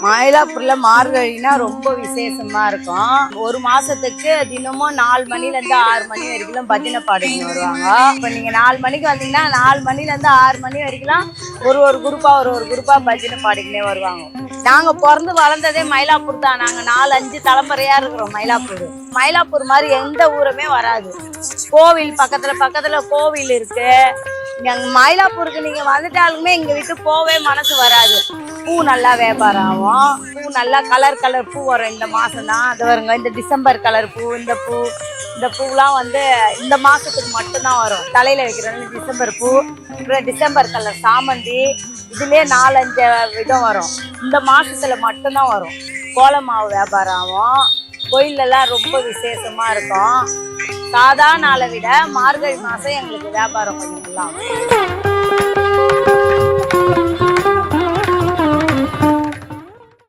மயிலாப்பூர்ல மார்கழினா ரொம்ப விசேஷமா இருக்கும். ஒரு மாசத்துக்கு தினமும் 4 மணில இருந்து 6 மணி வரைக்கும் பஜனை பாடிட்டு வருவாங்க. இப்ப நீங்க 4 மணிக்கு வந்தீங்கன்னா 4 மணில இருந்து 6 மணி வரைக்கும் ஒரு குரூப்பா பஜனை பாடிக்கிட்டே வருவாங்க. நாங்க பிறந்து வளர்ந்ததே மயிலாப்பூர் தான். நாங்க 4-5 தலைமுறையா இருக்கிறோம். மயிலாப்பூர் மாதிரி எந்த ஊருமே வராது. கோவில் பக்கத்துல கோவில் இருக்கு. மயிலாப்பூருக்கு நீங்க வந்துட்டாலுமே இங்க விட்டு போவே மனசு வராது. பூ நல்லா வியாபாரம் ஆகும். பூ நல்லா கலர் பூ வரும். இந்த மாசம் தான் அது வருங்க. இந்த டிசம்பர் கலர் பூ, இந்த பூலாம் இந்த மாசத்துக்கு மட்டும்தான் வரும். தலையில வைக்கிறோம் டிசம்பர் பூ, அப்புறம் டிசம்பர் கலர் சாமந்தி, இதுலயே 4-5 விதம் வரும். இந்த மாசத்துல மட்டும்தான் வரும். கோலமாவு வியாபாரம் ஆகும். கோயிலெல்லாம் ரொம்ப விசேஷமா இருக்கும். சாதா நாளை விட மார்கழி மாசம் எங்களுக்கு வியாபாரம் கொஞ்சம் நல்லா